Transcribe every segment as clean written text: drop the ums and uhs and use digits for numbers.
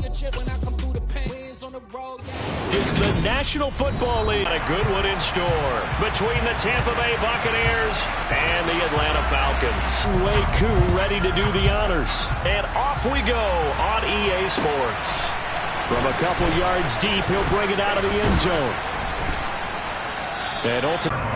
It's the National Football League. A good one in store between the Tampa Bay Buccaneers and the Atlanta Falcons. Wei Koo ready to do the honors. And off we go on EA Sports. From a couple yards deep, he'll bring it out of the end zone. And ultimately,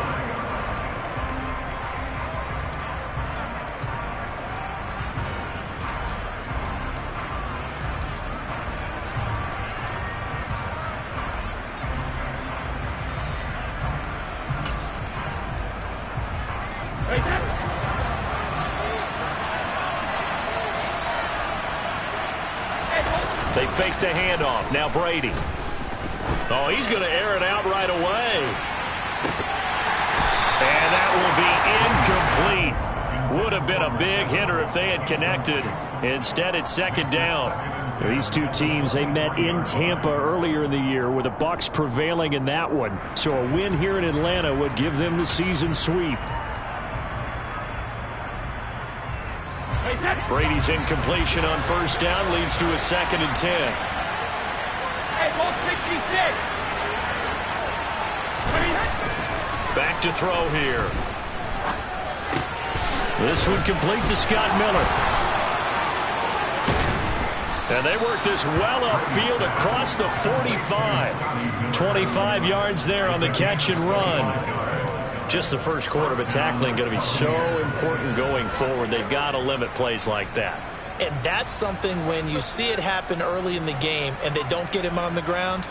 they fake the handoff. Now Brady. Oh, he's going to air it out right away. And that will be incomplete. Would have been a big hitter if they had connected. Instead, it's second down. These two teams, they met in Tampa earlier in the year with the Bucs prevailing in that one. So a win here in Atlanta would give them the season sweep. Brady's incompletion on first down leads to a 2nd and 10. Back to throw here. This one complete to Scott Miller. And they work this well upfield across the 45. 25 yards there on the catch and run. Just the first quarter, but tackling going to be so important going forward. They've got to limit plays like that. And that's something when you see it happen early in the game and they don't get him on the ground,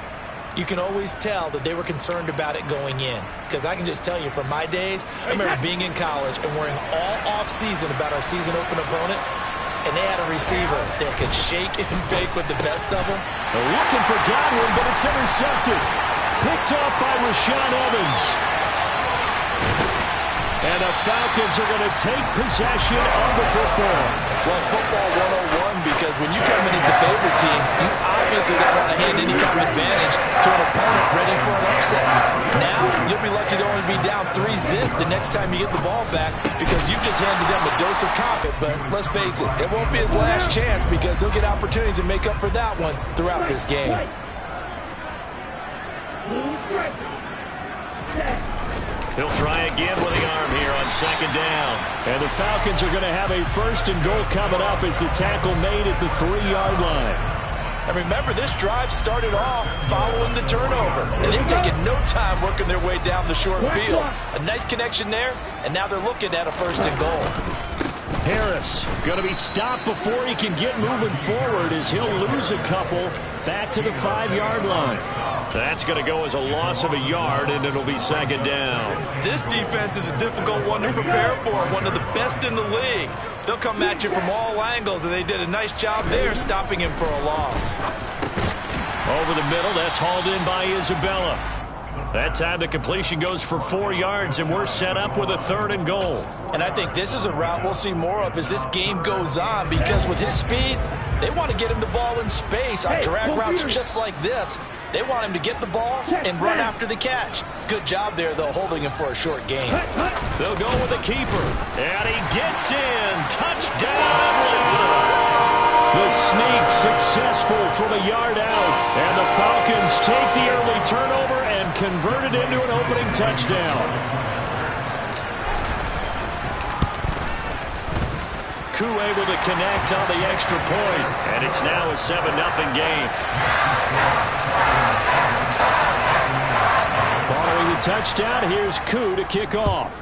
you can always tell that they were concerned about it going in. Because I can just tell you from my days, I remember being in college and worrying all off-season about our season open opponent, and they had a receiver that could shake and bake with the best of them. They're looking for Godwin, but it's intercepted. Picked off by Rashaan Evans. And the Falcons are going to take possession of the football. Well, it's football 101 because when you come in as the favorite team, you obviously don't want to hand any kind of advantage to an opponent ready for an upset. Now, you'll be lucky to only be down 3-zip the next time you get the ball back because you just handed them a dose of confidence. But let's face it, it won't be his last chance because he'll get opportunities to make up for that one throughout this game. He'll try again with the arm here on second down. And the Falcons are going to have a 1st and goal coming up as the tackle made at the 3-yard line. And remember, this drive started off following the turnover. And they've taken no time working their way down the short field. A nice connection there, and now they're looking at a 1st and goal. Harris going to be stopped before he can get moving forward as he'll lose a couple back to the 5-yard line. That's going to go as a loss of a yard, and it'll be second down. This defense is a difficult one to prepare for, one of the best in the league. They'll come at you from all angles, and they did a nice job there stopping him for a loss. Over the middle, that's hauled in by Isabella. That time the completion goes for 4 yards, and we're set up with a 3rd and goal. And I think this is a route we'll see more of as this game goes on because with his speed, they want to get him the ball in space on drag routes just like this. They want him to get the ball and run after the catch. Good job there, though, holding him for a short gain. They'll go with the keeper. And he gets in. Touchdown, Atlanta. The sneak successful from a yard out. And the Falcons take the early turnover and convert it into an opening touchdown. Koo able to connect on the extra point. And it's now a 7-0 game. Following the touchdown, here's Koo to kick off.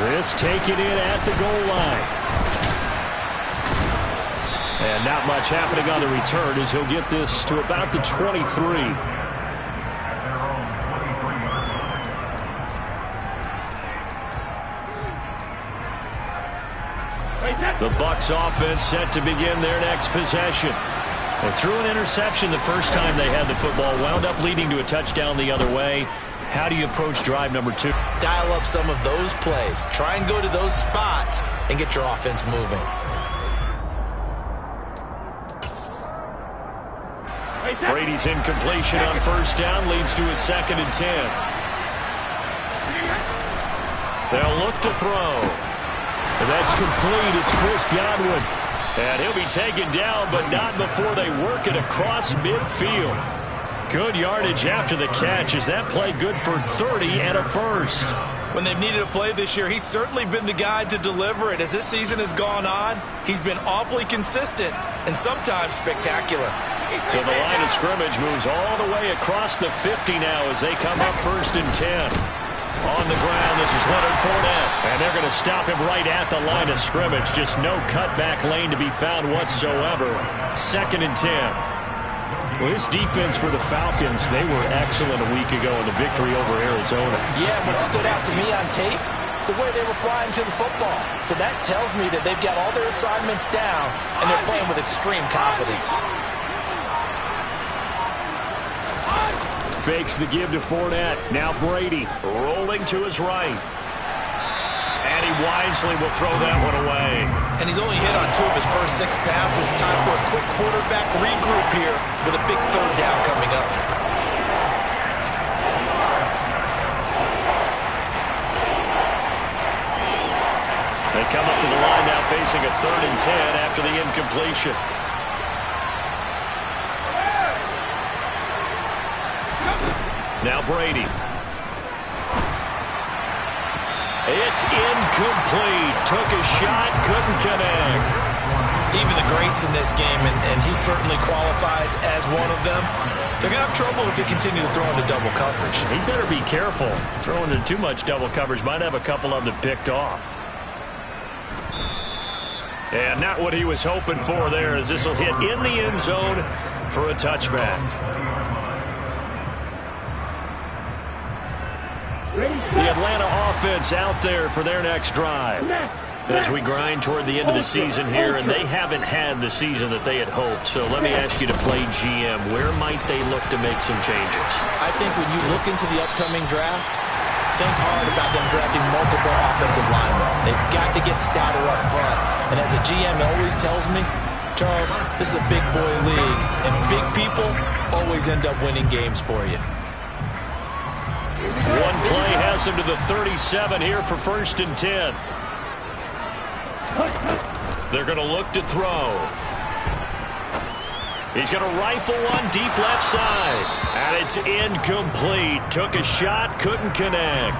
This taken in at the goal line. And not much happening on the return as he'll get this to about the 23. The Bucs offense set to begin their next possession. They threw an interception the first time they had the football, wound up leading to a touchdown the other way. How do you approach drive number 2? Dial up some of those plays. Try and go to those spots and get your offense moving. Brady's incompletion on first down leads to a 2nd and 10. They'll look to throw. That's complete. It's Chris Godwin. And he'll be taken down, but not before they work it across midfield. Good yardage after the catch. Is that play good for 30 and a first? When they've needed a play this year, he's certainly been the guy to deliver it. As this season has gone on, he's been awfully consistent and sometimes spectacular. So the line of scrimmage moves all the way across the 50 now as they come up 1st and 10. On the ground, this is Leonard Fournette. And they're going to stop him right at the line of scrimmage. Just no cutback lane to be found whatsoever. 2nd and 10. Well, this defense for the Falcons, they were excellent a week ago in the victory over Arizona. Yeah, what stood out to me on tape, the way they were flying to the football. So that tells me that they've got all their assignments down, and they're playing with extreme confidence. Fakes the give to Fournette. Now Brady rolling to his right. And he wisely will throw that one away. And he's only hit on 2 of his first 6 passes. Time for a quick quarterback regroup here with a big 3rd down coming up. They come up to the line now facing a 3rd and 10 after the incompletion. Now Brady. It's incomplete. Took a shot, couldn't connect. Even the greats in this game, and he certainly qualifies as one of them, they're going to have trouble if they continue to throw into double coverage. He better be careful. Throwing into too much double coverage might have a couple of them picked off. And not what he was hoping for there, as this will hit in the end zone for a touchback. The Atlanta offense out there for their next drive. As we grind toward the end of the season here, and they haven't had the season that they had hoped. So let me ask you to play GM. Where might they look to make some changes? I think when you look into the upcoming draft, think hard about them drafting multiple offensive linemen. They've got to get stouter up front. And as a GM always tells me, Charles, this is a big boy league, and big people always end up winning games for you. One play has him to the 37 here for 1st and 10. They're going to look to throw. He's going to rifle one deep left side. And it's incomplete. Took a shot, couldn't connect.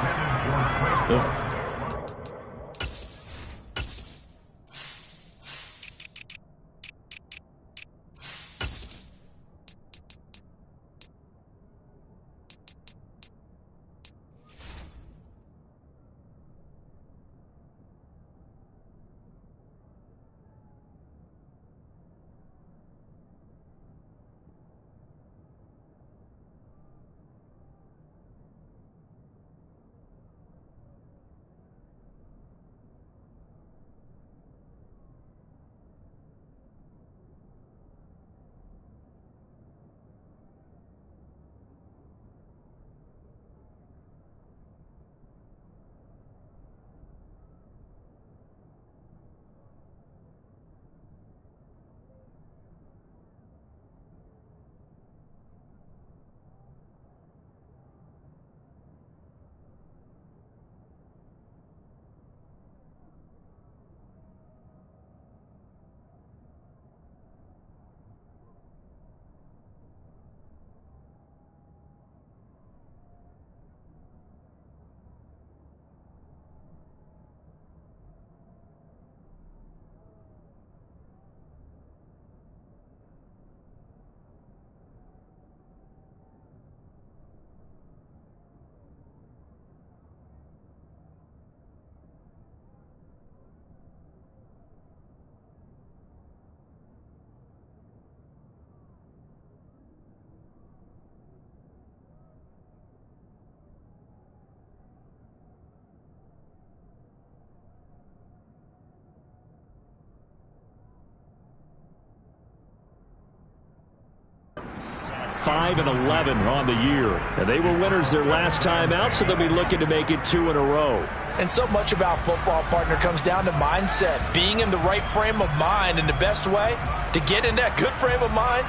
And 11 on the year. And they were winners their last time out, so they'll be looking to make it 2 in a row. And so much about football, partner, comes down to mindset. Being in the right frame of mind, and the best way to get in that good frame of mind,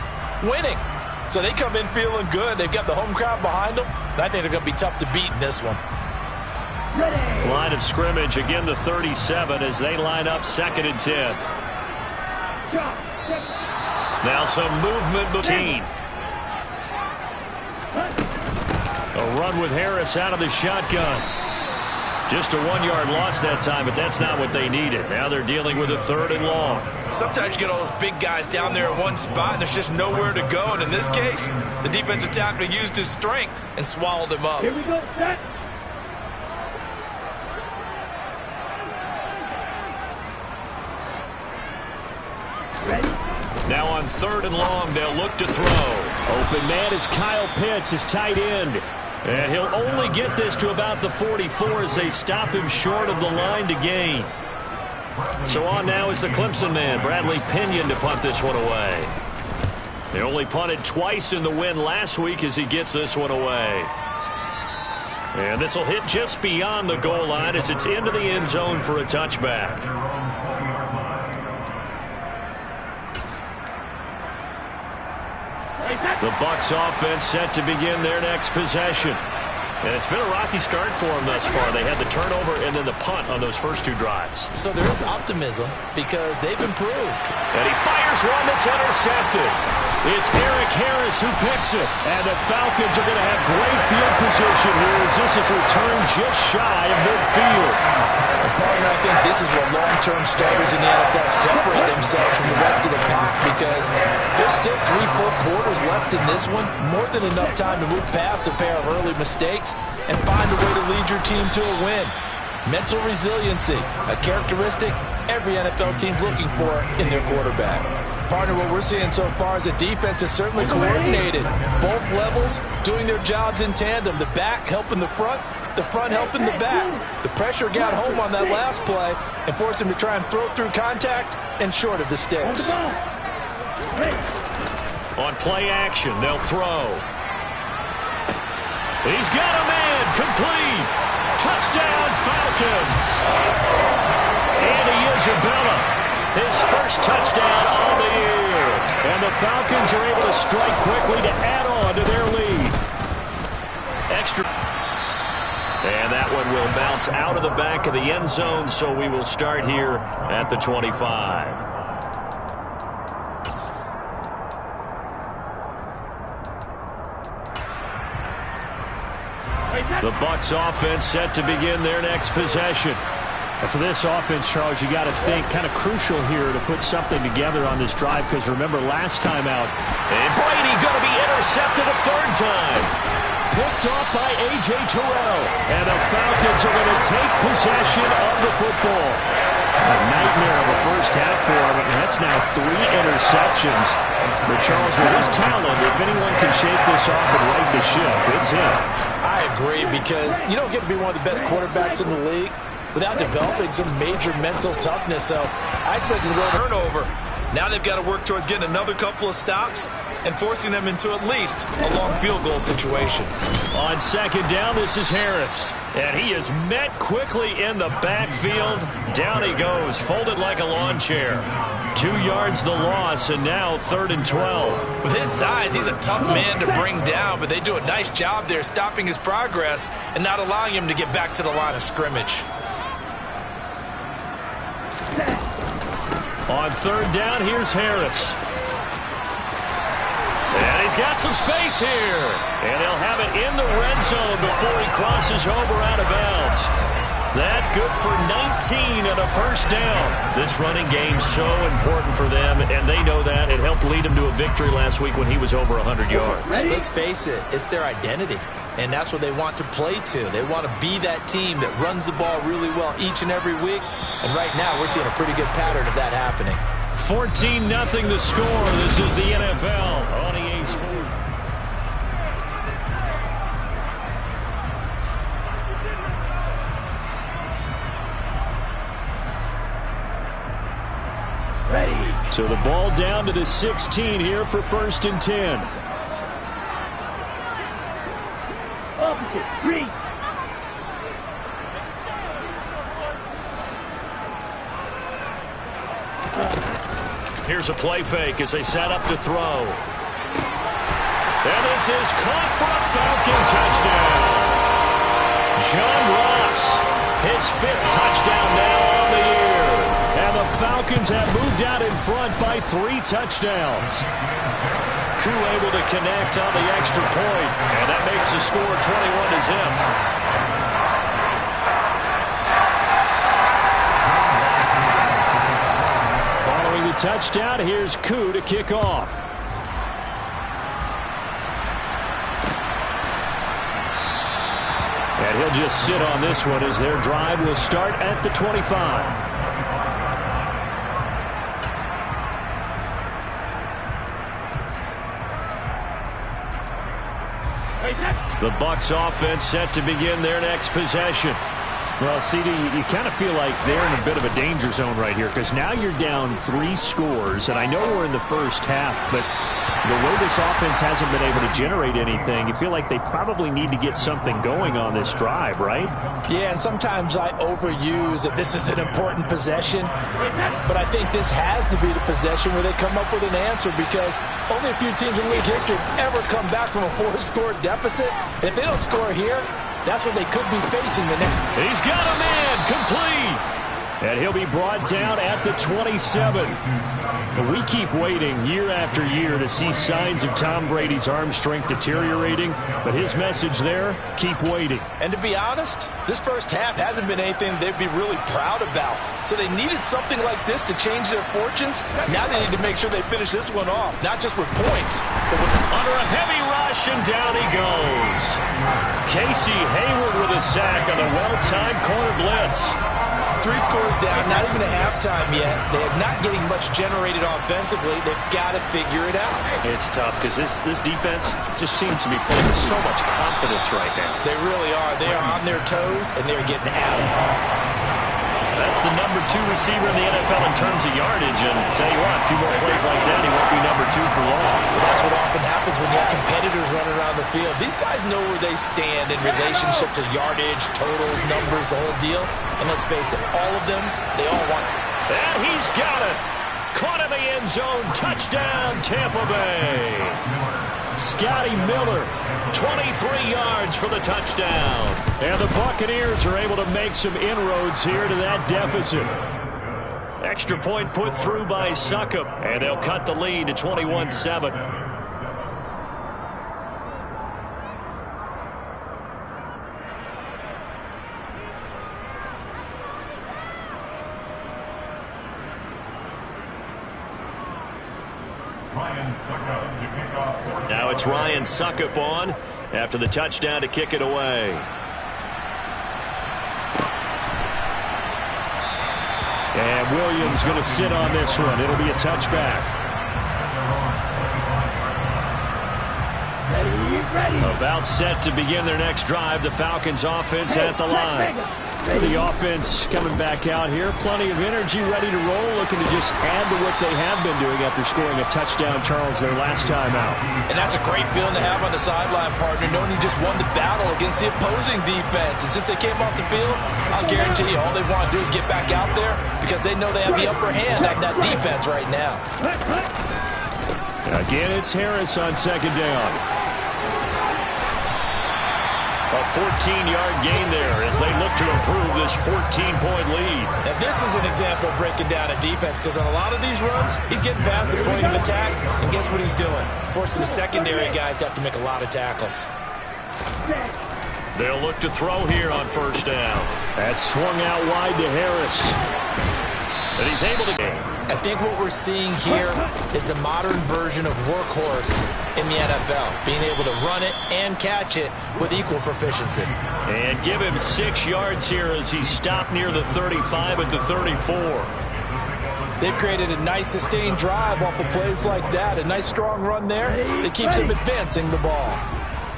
winning. So they come in feeling good. They've got the home crowd behind them. And I think they're going to be tough to beat in this one. Line of scrimmage, again the 37 as they line up 2nd and 10. Now some movement between. A run with Harris out of the shotgun. Just a 1-yard loss that time, but that's not what they needed. Now they're dealing with a 3rd and long. Sometimes you get all those big guys down there in one spot, and there's just nowhere to go. And in this case, the defensive tackle used his strength and swallowed him up. Here we go, set. Now on 3rd and long, they'll look to throw. Open man is Kyle Pitts, his tight end. And he'll only get this to about the 44 as they stop him short of the line to gain. So on now is the Clemson man, Bradley Pinion, to punt this one away. They only punted twice in the win last week as he gets this one away. And this will hit just beyond the goal line as it's into the end zone for a touchback. The Bucs offense set to begin their next possession. And it's been a rocky start for them thus far. They had the turnover and then the punt on those first 2 drives. So there is optimism because they've improved. And he fires one that's intercepted. It's Eric Harris who picks it. And the Falcons are going to have great field position here as this is returned just shy of midfield. Partner, I think this is where long-term starters in the NFL separate themselves from the rest of the pack because there's still 3-4 quarters left in this one. More than enough time to move past a pair of early mistakes and find a way to lead your team to a win. Mental resiliency, a characteristic every NFL team's looking for in their quarterback. Partner, what we're seeing so far is a defense that's certainly coordinated. Both levels doing their jobs in tandem. The back helping the front helping the back. The pressure got home on that last play and forced him to try and throw through contact and short of the sticks. On play action, they'll throw. He's got a man, complete. Touchdown, Falcons. Andy Isabella, his first touchdown on the year. And the Falcons are able to strike quickly to add on to their lead. Extra. And that one will bounce out of the back of the end zone, so we will start here at the 25. The Bucs offense set to begin their next possession. For this offense, Charles, you got to think kind of crucial here to put something together on this drive because remember last time out. And Brady going to be intercepted a 3rd time. Picked off by A.J. Terrell. And the Falcons are going to take possession of the football. A nightmare of a first half for him. That's now 3 interceptions. But Charles, with his talent, if anyone can shake this off and right the ship, it's him. I agree because you don't get to be one of the best quarterbacks in the league without developing some major mental toughness. So I expect him to go turnover. Now they've got to work towards getting another couple of stops and forcing them into at least a long field goal situation. On 2nd down, this is Harris. And he is met quickly in the backfield. Down he goes, folded like a lawn chair. 2 yards the loss, and now 3rd and 12. With his size, he's a tough man to bring down, but they do a nice job there stopping his progress and not allowing him to get back to the line of scrimmage. On 3rd down, here's Harris. And he's got some space here. And they'll have it in the red zone before he crosses over out of bounds. That good for 19 and a first down. This running game's so important for them, and they know that. It helped lead him to a victory last week when he was over 100 yards. Let's face it, it's their identity. And that's what they want to play to. They want to be that team that runs the ball really well each and every week. And right now, we're seeing a pretty good pattern of that happening. 14-0 the score. This is the NFL on EA Sports. Ready. So the ball down to the 16 here for 1st and 10. Here's a play fake as they set up to throw. And this is caught for a Falcon touchdown. John Ross, his 5th touchdown now on the year. And the Falcons have moved out in front by 3 touchdowns. Crew able to connect on the extra point, and that makes the score 21-0. Following the touchdown, here's Koo to kick off. And he'll just sit on this one as their drive will start at the 25. The Bucs offense set to begin their next possession. Well, CD, you kind of feel like they're in a bit of a danger zone right here because now you're down 3 scores, and I know we're in the first half, but the way this offense hasn't been able to generate anything, you feel like they probably need to get something going on this drive, right? Yeah, and sometimes I overuse that this is an important possession, but I think this has to be the possession where they come up with an answer because only a few teams in league history have ever come back from a 4-score deficit. And if they don't score here, that's what they could be facing the next. He's got a man complete. And he'll be brought down at the 27. And we keep waiting year after year to see signs of Tom Brady's arm strength deteriorating. But his message there, keep waiting. And to be honest, this first half hasn't been anything they'd be really proud about. So they needed something like this to change their fortunes. Now they need to make sure they finish this one off, not just with points, but with under a heavy rush, and down he goes. Casey Hayward with a sack on a well-timed corner blitz. 3 scores down, not even a halftime yet. They are not getting much generated offensively. They've got to figure it out. It's tough because this defense just seems to be playing with so much confidence right now. They really are. They are on their toes, and they're getting at them. That's the number 2 receiver in the NFL in terms of yardage. And tell you what, a few more plays like that, he won't be number 2 for long. Well, that's what often happens when you have competitors running around the field. These guys know where they stand in relationship to yardage, totals, numbers, the whole deal. And let's face it, all of them, they all want it. And he's got it. Caught in the end zone. Touchdown, Tampa Bay. Scotty Miller, 23 yards for the touchdown. And the Buccaneers are able to make some inroads here to that deficit. Extra point put through by Succop, and they'll cut the lead to 21-7. Now it's Ryan Succop on after the touchdown to kick it away. And Williams going to sit on this one. It'll be a touchback. About set to begin their next drive. The Falcons offense at the line. The offense coming back out here. Plenty of energy, ready to roll. Looking to just add to what they have been doing after scoring a touchdown, Charles, their last time out. And that's a great feeling to have on the sideline, partner, knowing you just won the battle against the opposing defense. And since they came off the field, I'll guarantee you all they want to do is get back out there because they know they have the upper hand on that defense right now. Again, it's Harris on second down. A 14-yard gain there as they look to improve this 14-point lead. Now, this is an example of breaking down a defense because on a lot of these runs, he's getting past the point of attack, and guess what he's doing? Forcing the secondary guys to have to make a lot of tackles. They'll look to throw here on first down. That's swung out wide to Harris. And he's able to gain. I think what we're seeing here is the modern version of workhorse in the NFL, being able to run it and catch it with equal proficiency. And give him 6 yards here as he stopped near the 35 at the 34. They've created a nice sustained drive off of plays like that. A nice strong run there that keeps them advancing the ball.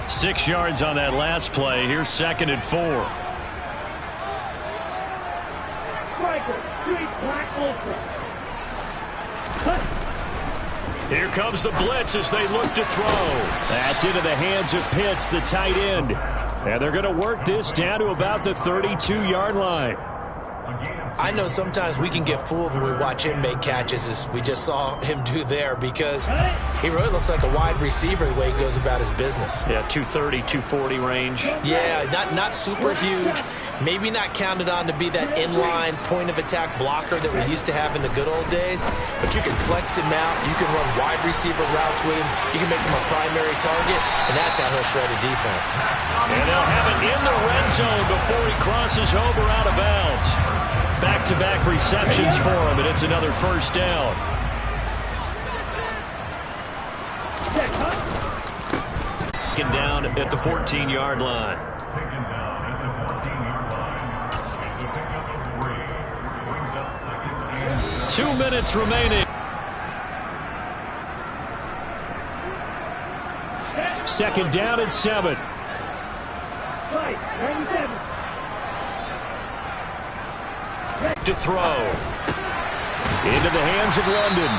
6 yards on that last play. Here's 2nd and 4. Here comes the blitz as they look to throw. That's into the hands of Pitts, the tight end. And they're going to work this down to about the 32-yard line. I know sometimes we can get fooled when we watch him make catches, as we just saw him do there, because he really looks like a wide receiver the way he goes about his business. Yeah, 230, 240 range. Yeah, not super huge. Maybe not counted on to be that inline point-of-attack blocker that we used to have in the good old days, but you can flex him out. You can run wide receiver routes with him. You can make him a primary target, and that's how he'll shred a defense. And they'll have it in the red zone before he crosses over out of bounds. Back-to-back receptions for him, and it's another first down. Taken down at the 14-yard line. Two minutes remaining. Second down and 7. To throw. Into the hands of London.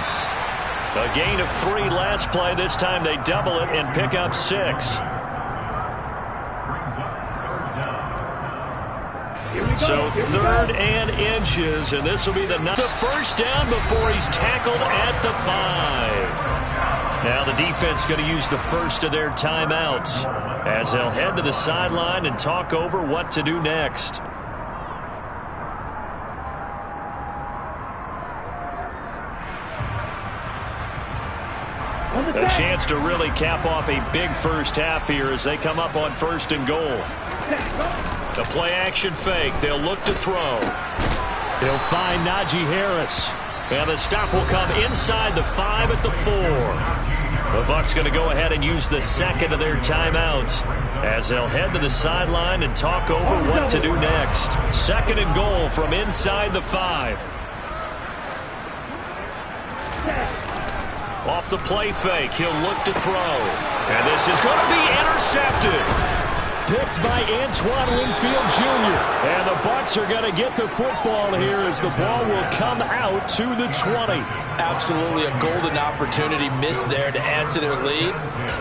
A gain of 3 last play. This time they double it and pick up 6. So 3rd and inches, and this will be the first down before he's tackled at the 5. Now the defense going to use the first of their timeouts as they'll head to the sideline and talk over what to do next. A chance to really cap off a big first half here as they come up on 1st and goal. The play-action fake. They'll look to throw. They'll find Najee Harris. And the stop will come inside the 5 at the 4. The Bucs going to go ahead and use the second of their timeouts as they'll head to the sideline and talk over what to do next. 2nd and goal from inside the 5. Off the play fake, he'll look to throw. And this is going to be intercepted. Picked by Antoine Winfield Jr. And the Bucs are going to get the football here as the ball will come out to the 20. Absolutely a golden opportunity missed there to add to their lead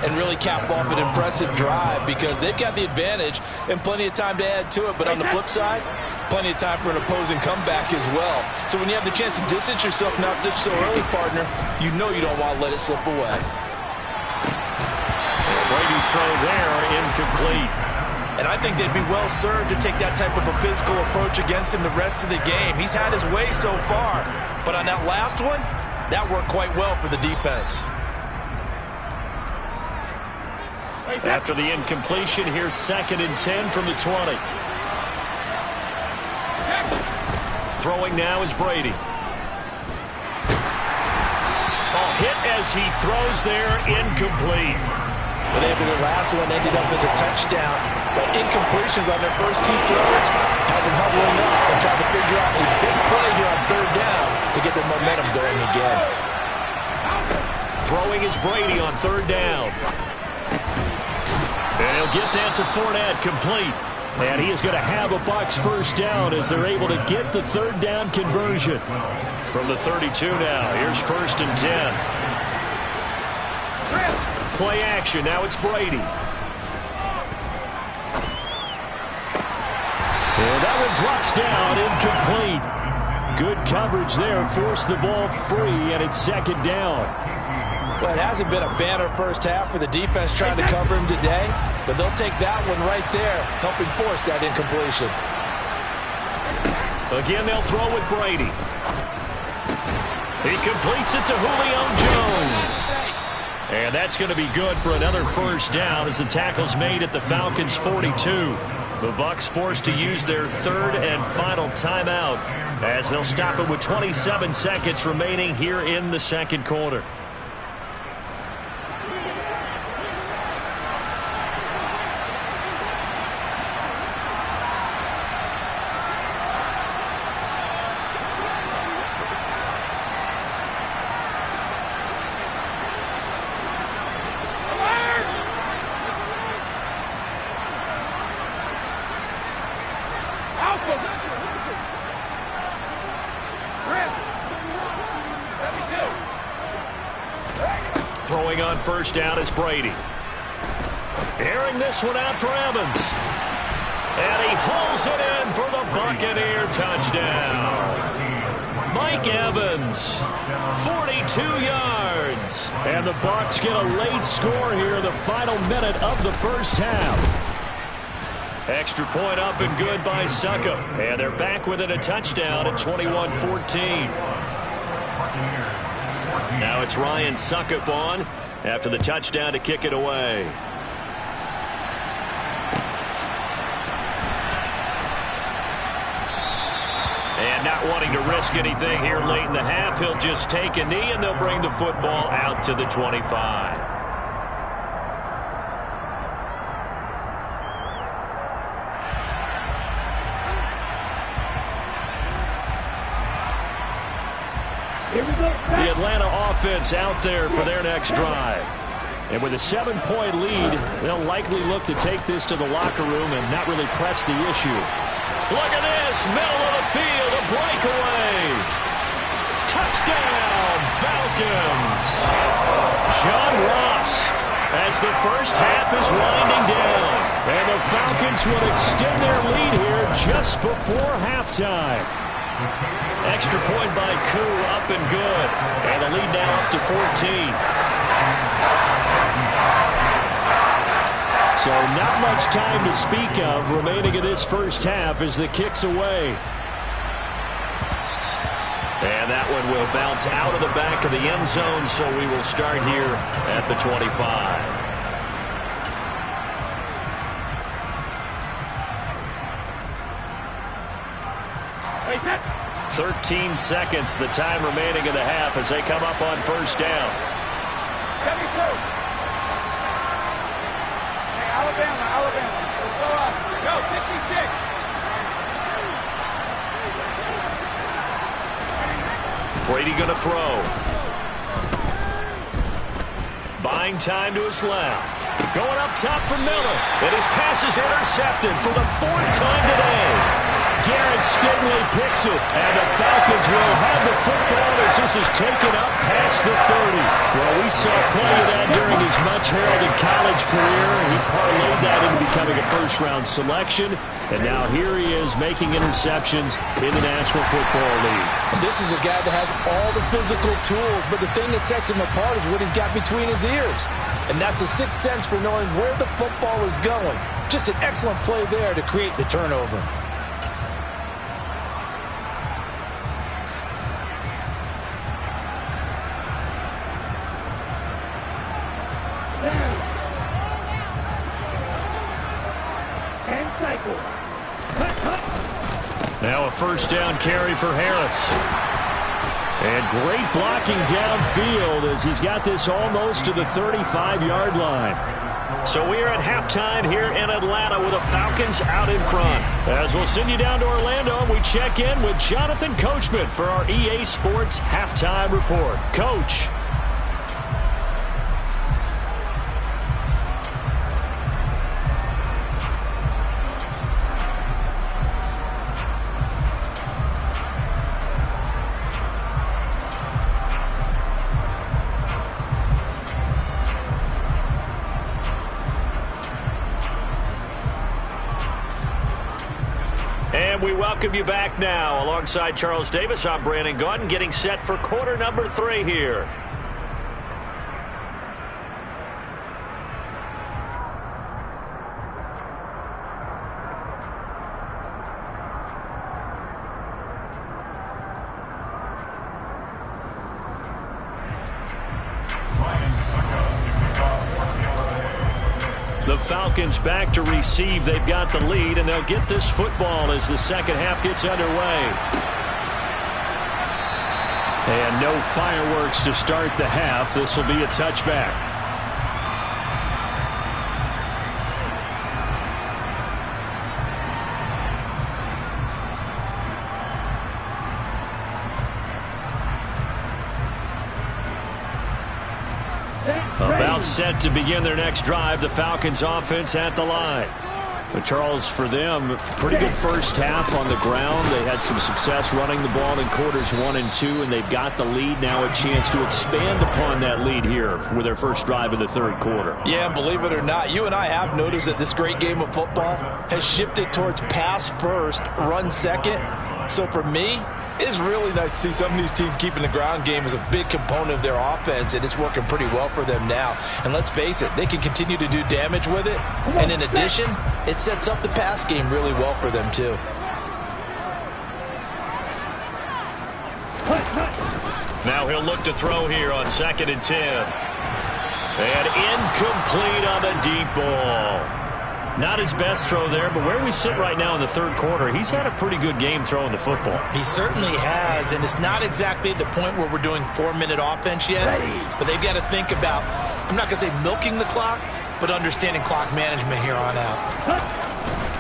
and really cap off an impressive drive because they've got the advantage and plenty of time to add to it. But on the flip side, plenty of time for an opposing comeback as well. So when you have the chance to distance yourself not just so early, partner, you know you don't want to let it slip away. Brady's throw there, incomplete. And I think they'd be well served to take that type of a physical approach against him the rest of the game. He's had his way so far, but on that last one, that worked quite well for the defense. After the incompletion, here's 2nd and 10 from the 20. Throwing now is Brady. Hit as he throws there, incomplete. But the last one ended up as a touchdown. But incompletions on their first 2 throws has them huddling up and trying to figure out a big play here on 3rd down to get their momentum going again. Throwing is Brady on 3rd down. And he'll get that to Fournette, complete. And he is going to have a Bucs first down as they're able to get the 3rd down conversion. From the 32 now, here's 1st and 10. Play action, now it's Brady. And that one drops down, incomplete. Good coverage there, forced the ball free, and it's 2nd down. Well, it hasn't been a banner first half for the defense trying to cover him today, but they'll take that one right there, helping force that incompletion. Again, they'll throw with Brady. He completes it to Julio Jones. And that's going to be good for another first down as the tackle's made at the Falcons' 42. The Bucs forced to use their 3rd and final timeout as they'll stop it with 27 seconds remaining here in the 2nd quarter. Throwing on 1st down is Brady. Airing this one out for Evans. And he hauls it in for the Buccaneer touchdown. Mike Evans, 42 yards. And the Bucs get a late score here in the final minute of the first half. Extra point up and good by Succop. And they're back within a touchdown at 21-14. Now it's Ryan Succop on after the touchdown to kick it away. And not wanting to risk anything here late in the half, he'll just take a knee and they'll bring the football out to the 25. The Atlanta offense out there for their next drive. And with a 7-point lead, they'll likely look to take this to the locker room and not really press the issue. Look at this, middle of the field, a breakaway. Touchdown, Falcons. John Ross as the first half is winding down. And the Falcons will extend their lead here just before halftime. Extra point by Koo, up and good. And the lead now up to 14. So not much time to speak of remaining in this first half as the kick's away. And that one will bounce out of the back of the end zone, so we will start here at the 25. 13 seconds, the time remaining in the half as they come up on first down. Alabama. Go, 56. Brady going to throw. Buying time to his left. Going up top for Miller. And his pass is intercepted for the 4th time today. Garrett Stingley picks it, and the Falcons will have the football as this is taken up past the 30. Well, we saw plenty of that during his much-heralded college career. He parlayed that into becoming a first-round selection, and now here he is making interceptions in the National Football League. This is a guy that has all the physical tools, but the thing that sets him apart is what he's got between his ears. And that's the sixth sense for knowing where the football is going. Just an excellent play there to create the turnover. Now a first down carry for Harris. And great blocking downfield as he's got this almost to the 35-yard line. So we're at halftime here in Atlanta with the Falcons out in front. As we'll send you down to Orlando, we check in with Jonathan Coachman for our EA Sports Halftime Report. Coach. And we welcome you back now. Alongside Charles Davis, I'm Brandon Gaudin, getting set for quarter number 3 here. The Falcons back to receive. They've got the lead, and they'll get this football as the second half gets underway. And no fireworks to start the half. This will be a touchback. About set to begin their next drive. The Falcons offense at the line. But Charles, for them, pretty good first half on the ground. They had some success running the ball in quarters 1 and 2, and they've got the lead now, a chance to expand upon that lead here with their first drive in the third quarter. Yeah, and believe it or not, you and I have noticed that this great game of football has shifted towards pass first, run second. So for me, it's really nice to see some of these teams keeping the ground game as a big component of their offense, and it's working pretty well for them now. And let's face it, they can continue to do damage with it. And in addition, it sets up the pass game really well for them too. Now he'll look to throw here on 2nd and 10. And incomplete on the deep ball. Not his best throw there, but where we sit right now in the third quarter, he's had a pretty good game throwing the football. He certainly has, and it's not exactly at the point where we're doing 4-minute offense yet, but they've got to think about, I'm not going to say milking the clock, but understanding clock management here on out.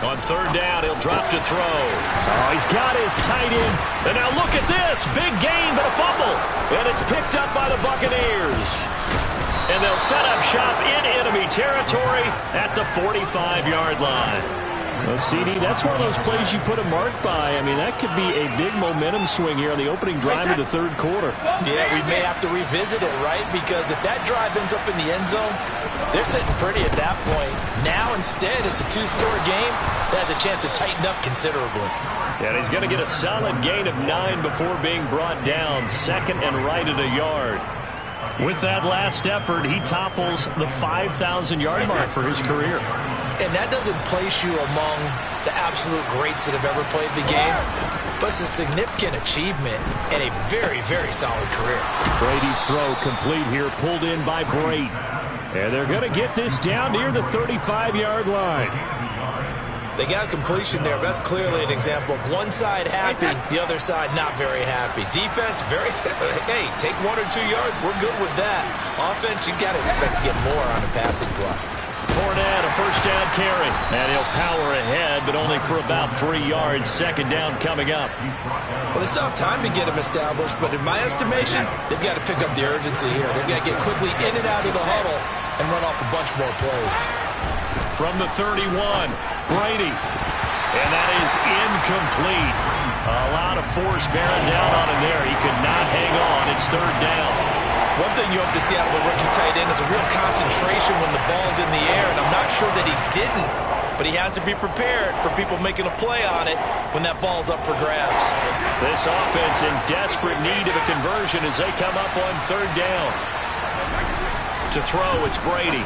On 3rd down, he'll drop to throw. Oh, he's got his tight end. And now look at this. Big gain, but a fumble. And it's picked up by the Buccaneers. And they'll set up shop in enemy territory at the 45-yard line. Well, CD, that's one of those plays you put a mark by. I mean, that could be a big momentum swing here on the opening drive of the third quarter. Yeah, we may have to revisit it, right? Because if that drive ends up in the end zone, they're sitting pretty at that point. Now, instead, it's a 2-score game that has a chance to tighten up considerably. And he's going to get a solid gain of 9 before being brought down. 2nd and right at a yard. With that last effort, he topples the 5,000-yard mark for his career. And that doesn't place you among the absolute greats that have ever played the game, but it's a significant achievement and a very, very solid career. Brady's throw complete here, pulled in by Brate. And they're going to get this down near the 35-yard line. They got a completion there. That's clearly an example of one side happy, the other side not very happy. Defense, very, hey, take 1 or 2 yards. We're good with that. Offense, you got to expect to get more on a passing play. Fournette, a first down carry. And he'll power ahead, but only for about 3 yards. 2nd down coming up. Well, they still have time to get him established, but in my estimation, they've got to pick up the urgency here. They've got to get quickly in and out of the huddle and run off a bunch more plays. From the 31, Brady. And that is incomplete. A lot of force bearing down on him there. He could not hang on. It's 3rd down. One thing you hope to see out of a rookie tight end is a real concentration when the ball's in the air, and I'm not sure that he didn't, but he has to be prepared for people making a play on it when that ball's up for grabs. This offense in desperate need of a conversion as they come up on 3rd down. To throw, it's Brady.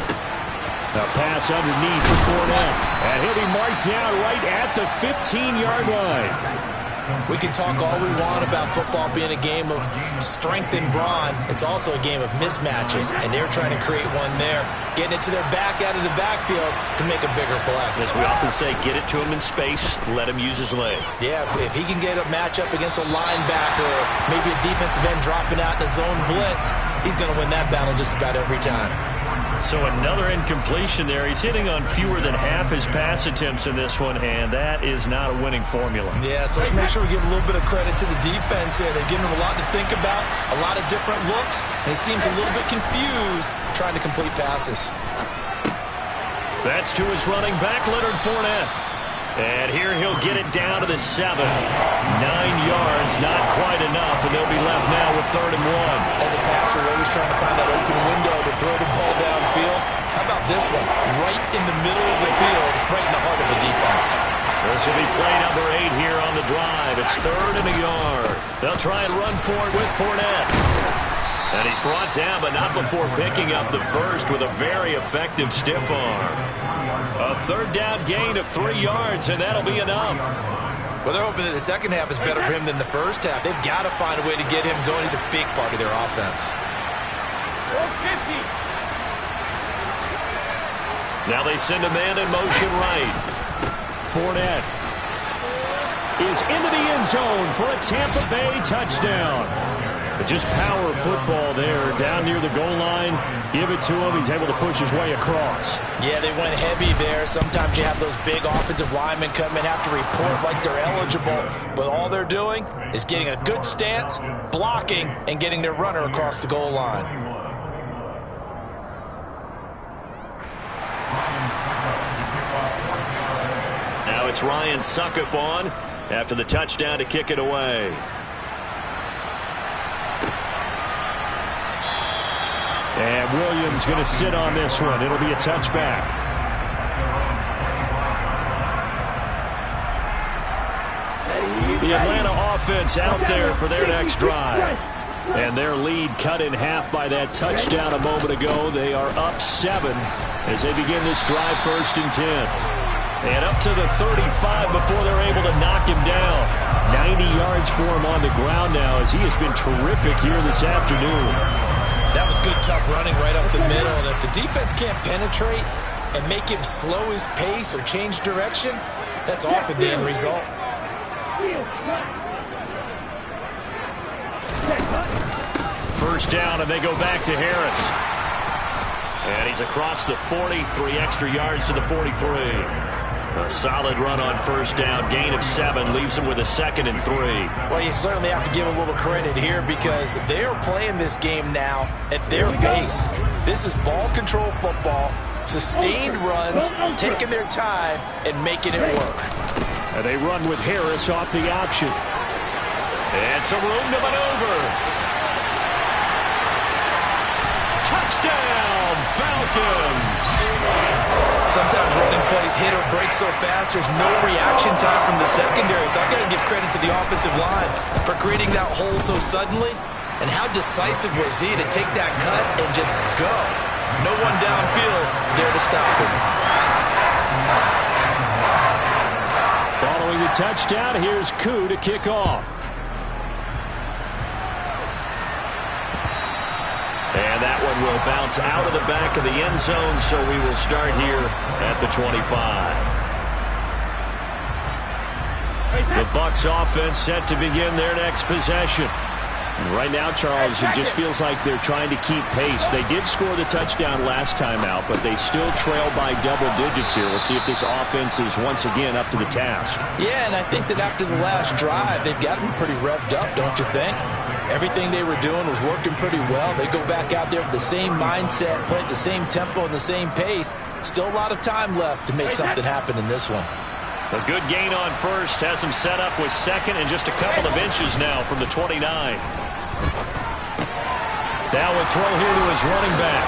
A pass underneath for Fournette. And he'll be marked down right at the 15-yard line. We can talk all we want about football being a game of strength and brawn. It's also a game of mismatches, and they're trying to create one there, getting it to their back out of the backfield to make a bigger play. As we often say, get it to him in space, let him use his leg. Yeah, if he can get a matchup against a linebacker or maybe a defensive end dropping out in a zone blitz, he's going to win that battle just about every time. So another incompletion there. He's hitting on fewer than half his pass attempts in this one, and that is not a winning formula. Yeah, so let's make sure we give a little bit of credit to the defense here. They're giving him a lot to think about, a lot of different looks, and he seems a little bit confused trying to complete passes. That's to his running back, Leonard Fournette. And here he'll get it down to the 7. 9 yards, not quite enough, and they'll be left now with 3rd and 1. As a passer, you're always trying to find that open window to throw the ball downfield. How about this one? Right in the middle of the field, right in the heart of the defense. This will be play number 8 here on the drive. It's 3rd and a yard. They'll try and run for it with Fournette. And he's brought down, but not before picking up the first with a very effective stiff arm. A 3rd down gain of 3 yards, and that'll be enough. Well, they're hoping that the second half is better for him than the first half. They've got to find a way to get him going. He's a big part of their offense. Now they send a man in motion right. Fournette is into the end zone for a Tampa Bay touchdown. But just power football there down near the goal line. Give it to him. He's able to push his way across. Yeah, they went heavy there. Sometimes you have those big offensive linemen come in, have to report like they're eligible. But all they're doing is getting a good stance, blocking, and getting their runner across the goal line. puts Ryan Succop on after the touchdown to kick it away. And Williams going to sit on this one. It'll be a touchback. The Atlanta offense out there for their next drive. And their lead cut in half by that touchdown a moment ago. They are up 7 as they begin this drive, 1st and 10. And up to the 35 before they're able to knock him down. 90 yards for him on the ground now as he has been terrific here this afternoon. That was good, tough running right up the middle. And if the defense can't penetrate and make him slow his pace or change direction, that's often the end result. First down, and they go back to Harris. And he's across the 40, 3 extra yards to the 43. A solid run on first down, gain of 7, leaves him with a 2nd and 3. Well, you certainly have to give a little credit here because they are playing this game now at their pace. This is ball control football, sustained runs, taking their time, and making it work. And they run with Harris off the option. And some room to maneuver. Touchdown, Falcons! Sometimes running plays hit or break so fast, there's no reaction time from the secondary. So I've got to give credit to the offensive line for creating that hole so suddenly. And how decisive was he to take that cut and just go? No one downfield there to stop him. Following the touchdown, here's Koo to kick off. And that one will bounce out of the back of the end zone, so we will start here at the 25. The Bucs offense set to begin their next possession. And right now, Charles, it just feels like they're trying to keep pace. They did score the touchdown last time out, but they still trail by double digits here. We'll see if this offense is once again up to the task. Yeah, and I think that after the last drive, they've got to be pretty revved up, don't you think? Everything they were doing was working pretty well. They go back out there with the same mindset, play at the same tempo and the same pace. Still a lot of time left to make something happen in this one. A good gain on first has him set up with 2nd and just a couple of inches now from the 29. Now a throw here to his running back.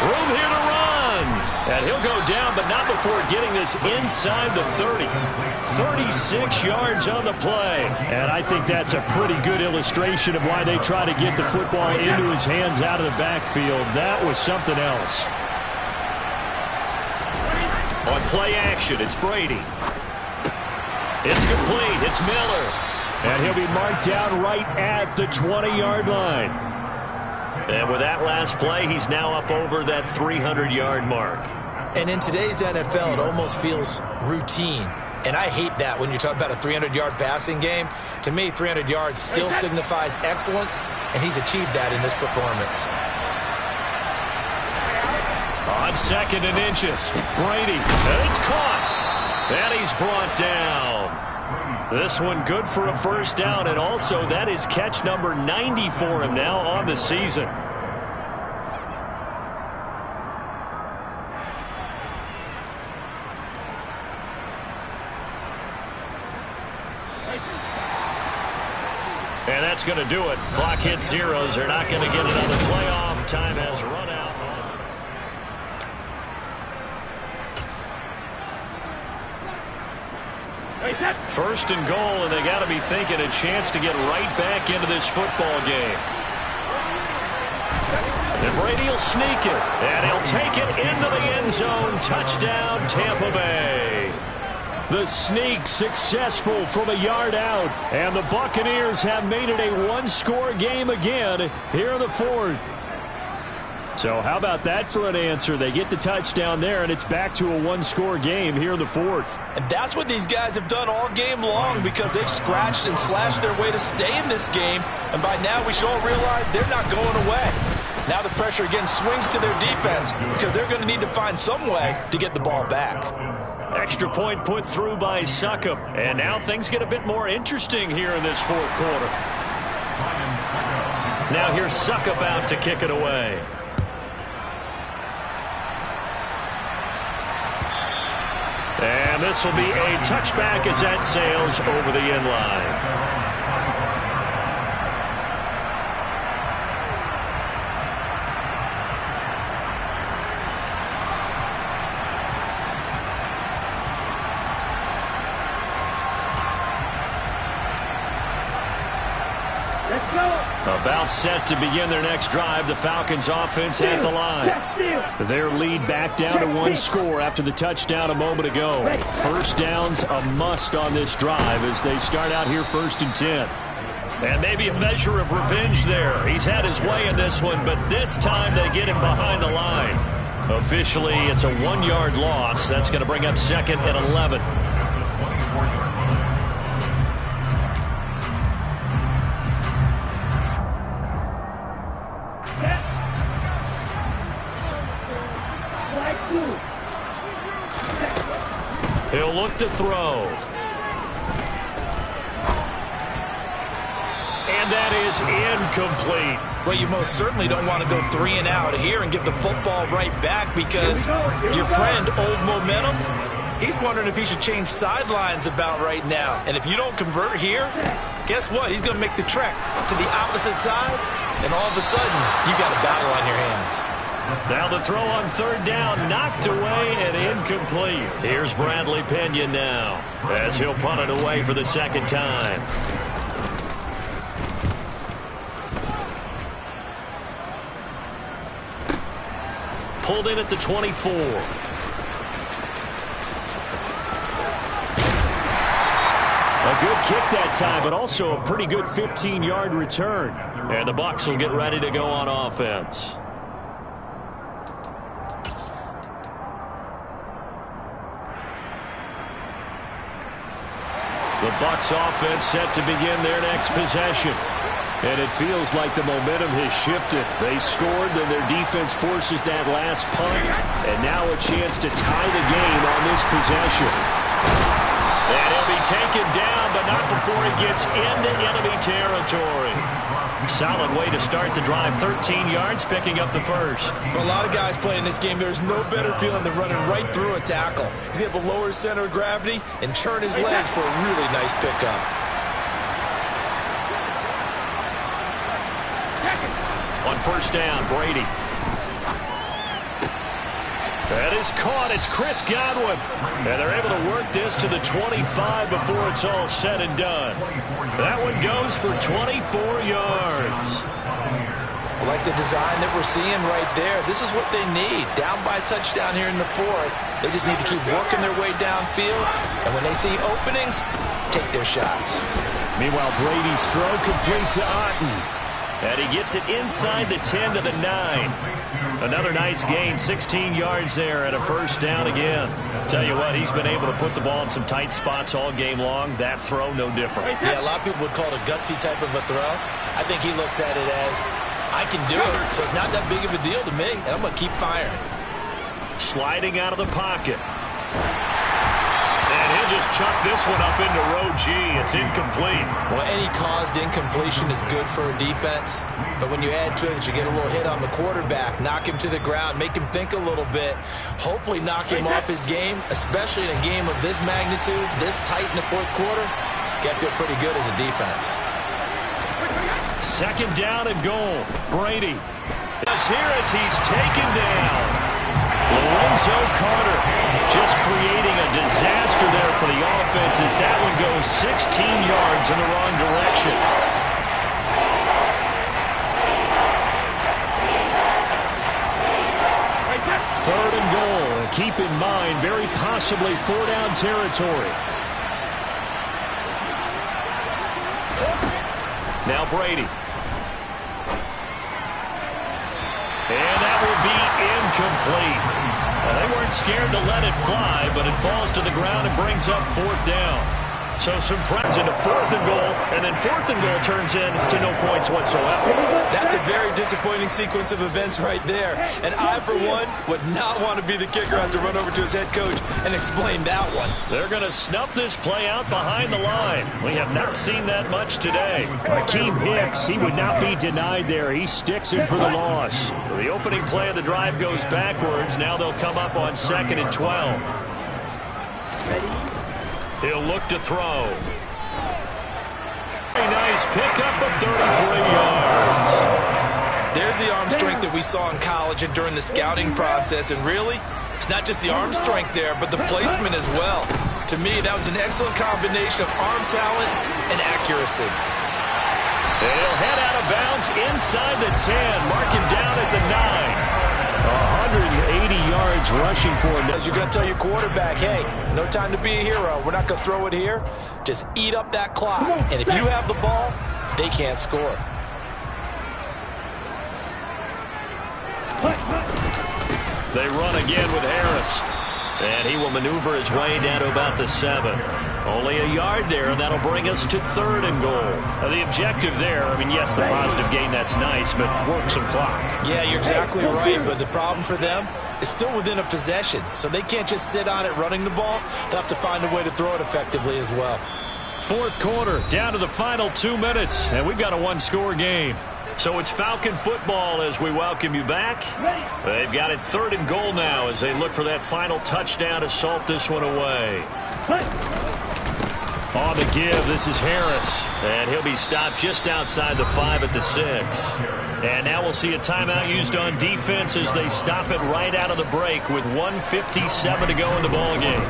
Room here to run. And he'll go down, but not before getting this inside the 30. 36 yards on the play. And I think that's a pretty good illustration of why they try to get the football into his hands out of the backfield. That was something else. On play action, it's Brady. It's complete. It's Miller. And he'll be marked down right at the 20-yard line. And with that last play, he's now up over that 300-yard mark. And in today's NFL, it almost feels routine. And I hate that when you talk about a 300-yard passing game. To me, 300 yards still signifies excellence, and he's achieved that in this performance. On 2nd and inches, Brady, and it's caught. And he's brought down. This one good for a first down, and also that is catch number 90 for him now on the season. And that's going to do it. Clock hits zeros. They're not going to get another playoff. Time has run out. First and goal, and they got to be thinking a chance to get right back into this football game. And Brady will sneak it, and he'll take it into the end zone. Touchdown, Tampa Bay. The sneak successful from a yard out, and the Buccaneers have made it a one-score game again here in the 4th. So how about that for an answer? They get the touchdown there, and it's back to a one-score game here in the 4th. And that's what these guys have done all game long because they've scratched and slashed their way to stay in this game. And by now we should all realize they're not going away. Now the pressure again swings to their defense because they're going to need to find some way to get the ball back. Extra point put through by Succop. And now things get a bit more interesting here in this 4th quarter. Now here's Succop out to kick it away. And this will be a touchback as that sails over the end line. About set to begin their next drive. The Falcons offense at the line. Their lead back down to 1 score after the touchdown a moment ago. First down's a must on this drive as they start out here 1st and 10. And maybe a measure of revenge there. He's had his way in this one, but this time they get him behind the line. Officially, it's a 1-yard loss. That's going to bring up 2nd and 11. He'll look to throw. And that is incomplete. Well, you most certainly don't want to go 3 and out here and give the football right back because your friend, Old Momentum, he's wondering if he should change sidelines about right now. And if you don't convert here, guess what? He's going to make the trek to the opposite side, and all of a sudden, you've got a battle on your hands. Now the throw on 3rd down, knocked away and incomplete. Here's Bradley Pinion now as he'll punt it away for the 2nd time. Pulled in at the 24. A good kick that time, but also a pretty good 15-yard return. And the Bucs will get ready to go on offense. The Bucs offense set to begin their next possession. And it feels like the momentum has shifted. They scored, then their defense forces that last punt. And now a chance to tie the game on this possession. And he'll be taken down, but not before he gets into enemy territory. Solid way to start the drive. 13 yards, picking up the first. For a lot of guys playing this game, there's no better feeling than running right through a tackle. He's able to lower his center of gravity and churn his legs for a really nice pickup. On 1st down, Brady. That is caught. It's Chris Godwin. And they're able to work this to the 25 before it's all said and done. That one goes for 24 yards. I like the design that we're seeing right there. This is what they need. Down by a touchdown here in the 4th. They just need to keep working their way downfield. And when they see openings, take their shots. Meanwhile, Brady's throw complete to Otten. And he gets it inside the 10 to the 9. Another nice gain, 16 yards there and a 1st down again. Tell you what, he's been able to put the ball in some tight spots all game long. That throw, no different. Yeah, a lot of people would call it a gutsy type of a throw. I think he looks at it as, I can do it, so it's not that big of a deal to me, and I'm going to keep firing. Sliding out of the pocket. And he'll just chuck this one up into row G. It's incomplete. Well, any caused incompletion is good for a defense. But when you add to it that you get a little hit on the quarterback, knock him to the ground, make him think a little bit, hopefully knock him off his game, especially in a game of this magnitude, this tight in the 4th quarter, got to feel pretty good as a defense. 2nd down and goal. Brady is here as he's taken down. Lorenzo Carter just creating a disaster there for the offense as that one goes 16 yards in the wrong direction. Third and goal. Keep in mind, very possibly 4-down territory. Now Brady. And that will be incomplete. They weren't scared to let it fly, but it falls to the ground and brings up 4th down. So some pressure into 4th and goal, and then 4th and goal turns into no points whatsoever. That's a very disappointing sequence of events right there. And I, for one, would not want to be the kicker has to run over to his head coach and explain that one. They're going to snuff this play out behind the line. We have not seen that much today. Akeem Hicks, he would not be denied there. He sticks him for the loss. So the opening play of the drive goes backwards. Now they'll come up on 2nd and 12. He'll look to throw. Very nice pickup of 33 yards. There's the arm strength that we saw in college and during the scouting process. And really, it's not just the arm strength there, but the placement as well. To me, that was an excellent combination of arm talent and accuracy. And he'll head out of bounds inside the 10. Mark him down at the 9. 180 yards rushing for him. As you're going to tell your quarterback, hey, no time to be a hero. We're not going to throw it here. Just eat up that clock. And if you have the ball, they can't score. They run again with Harris. And he will maneuver his way down to about the 7. Only a yard there, and that'll bring us to 3rd and goal. Now, the objective there, I mean, yes, the positive gain, that's nice, but work some clock. Yeah, you're exactly right, but the problem for them is still within a possession, so they can't just sit on it running the ball. They'll have to find a way to throw it effectively as well. 4th quarter, down to the final 2 minutes, and we've got a one-score game. So it's Falcon football as we welcome you back. They've got it 3rd and goal now as they look for that final touchdown to salt this one away. On the give, this is Harris, and he'll be stopped just outside the 5 at the 6. And now we'll see a timeout used on defense as they stop it right out of the break with 1:57 to go in the ballgame.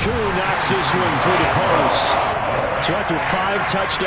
Koo knocks this one through the post. So after 5 touchdowns.